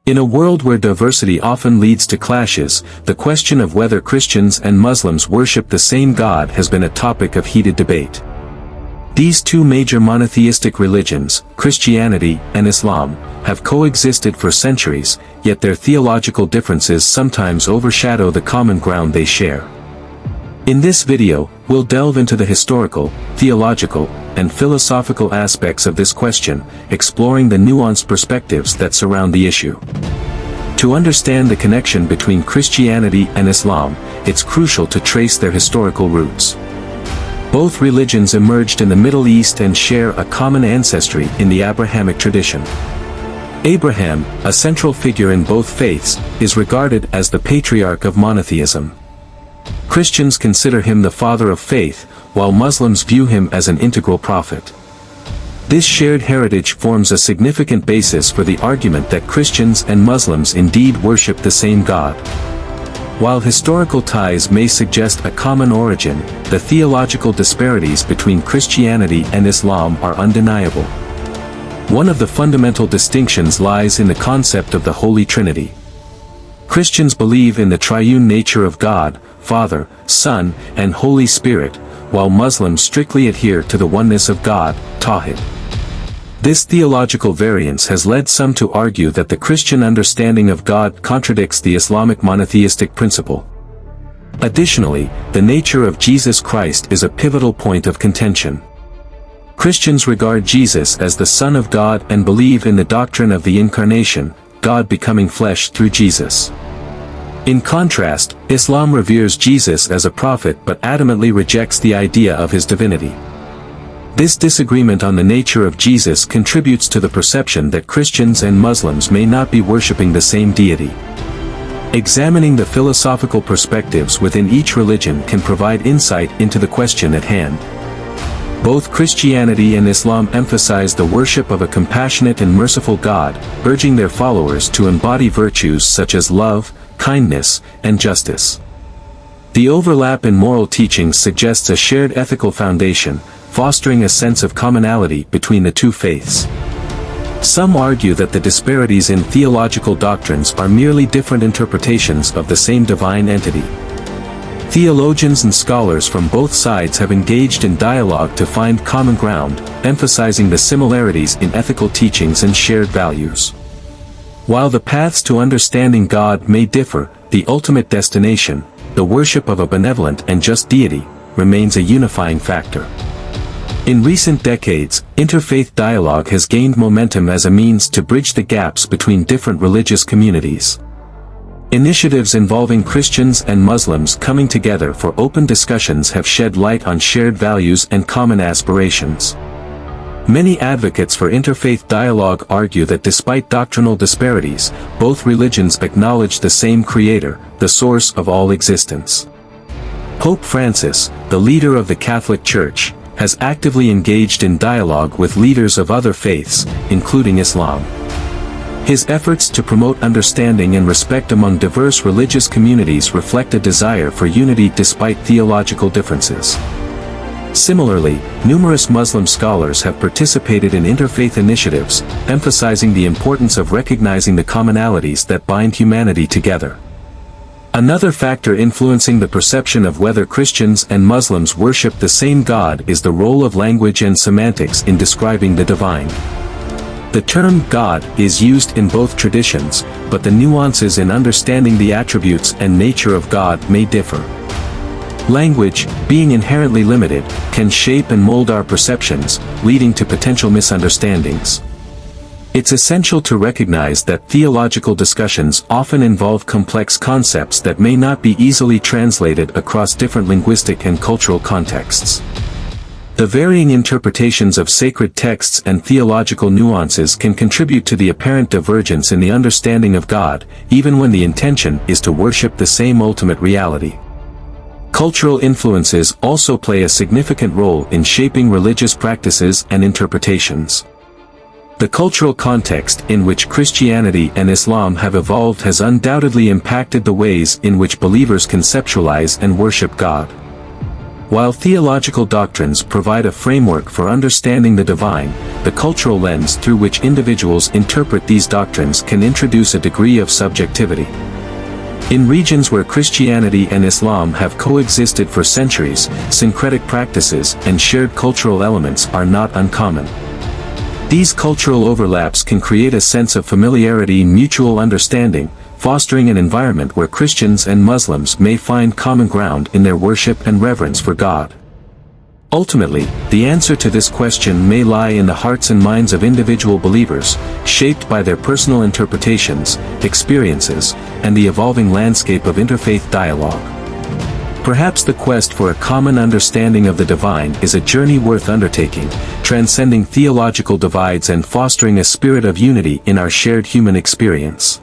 In a world where diversity often leads to clashes, the question of whether Christians and Muslims worship the same God has been a topic of heated debate. These two major monotheistic religions, Christianity and Islam, have coexisted for centuries, yet their theological differences sometimes overshadow the common ground they share. In this video, we'll delve into the historical, theological, and philosophical aspects of this question, exploring the nuanced perspectives that surround the issue. To understand the connection between Christianity and Islam, it's crucial to trace their historical roots. Both religions emerged in the Middle East and share a common ancestry in the Abrahamic tradition. Abraham, a central figure in both faiths, is regarded as the patriarch of monotheism. Christians consider him the father of faith, while Muslims view him as an integral prophet. This shared heritage forms a significant basis for the argument that Christians and Muslims indeed worship the same God. While historical ties may suggest a common origin, the theological disparities between Christianity and Islam are undeniable. One of the fundamental distinctions lies in the concept of the Holy Trinity. Christians believe in the triune nature of God, Father, Son, and Holy Spirit, while Muslims strictly adhere to the oneness of God, Tawhid. This theological variance has led some to argue that the Christian understanding of God contradicts the Islamic monotheistic principle. Additionally, the nature of Jesus Christ is a pivotal point of contention. Christians regard Jesus as the Son of God and believe in the doctrine of the Incarnation, God becoming flesh through Jesus. In contrast, Islam reveres Jesus as a prophet but adamantly rejects the idea of his divinity. This disagreement on the nature of Jesus contributes to the perception that Christians and Muslims may not be worshipping the same deity. Examining the philosophical perspectives within each religion can provide insight into the question at hand. Both Christianity and Islam emphasize the worship of a compassionate and merciful God, urging their followers to embody virtues such as love, kindness, and justice. The overlap in moral teachings suggests a shared ethical foundation, fostering a sense of commonality between the two faiths. Some argue that the disparities in theological doctrines are merely different interpretations of the same divine entity. Theologians and scholars from both sides have engaged in dialogue to find common ground, emphasizing the similarities in ethical teachings and shared values. While the paths to understanding God may differ, the ultimate destination, the worship of a benevolent and just deity, remains a unifying factor. In recent decades, interfaith dialogue has gained momentum as a means to bridge the gaps between different religious communities. Initiatives involving Christians and Muslims coming together for open discussions have shed light on shared values and common aspirations. Many advocates for interfaith dialogue argue that despite doctrinal disparities, both religions acknowledge the same Creator, the source of all existence. Pope Francis, the leader of the Catholic Church, has actively engaged in dialogue with leaders of other faiths, including Islam. His efforts to promote understanding and respect among diverse religious communities reflect a desire for unity despite theological differences. Similarly, numerous Muslim scholars have participated in interfaith initiatives, emphasizing the importance of recognizing the commonalities that bind humanity together. Another factor influencing the perception of whether Christians and Muslims worship the same God is the role of language and semantics in describing the divine. The term God is used in both traditions, but the nuances in understanding the attributes and nature of God may differ. Language, being inherently limited, can shape and mold our perceptions, leading to potential misunderstandings. It's essential to recognize that theological discussions often involve complex concepts that may not be easily translated across different linguistic and cultural contexts. The varying interpretations of sacred texts and theological nuances can contribute to the apparent divergence in the understanding of God, even when the intention is to worship the same ultimate reality. Cultural influences also play a significant role in shaping religious practices and interpretations. The cultural context in which Christianity and Islam have evolved has undoubtedly impacted the ways in which believers conceptualize and worship God. While theological doctrines provide a framework for understanding the divine, the cultural lens through which individuals interpret these doctrines can introduce a degree of subjectivity. In regions where Christianity and Islam have coexisted for centuries, syncretic practices and shared cultural elements are not uncommon. These cultural overlaps can create a sense of familiarity and mutual understanding, fostering an environment where Christians and Muslims may find common ground in their worship and reverence for God. Ultimately, the answer to this question may lie in the hearts and minds of individual believers, shaped by their personal interpretations, experiences, and the evolving landscape of interfaith dialogue. Perhaps the quest for a common understanding of the divine is a journey worth undertaking, transcending theological divides and fostering a spirit of unity in our shared human experience.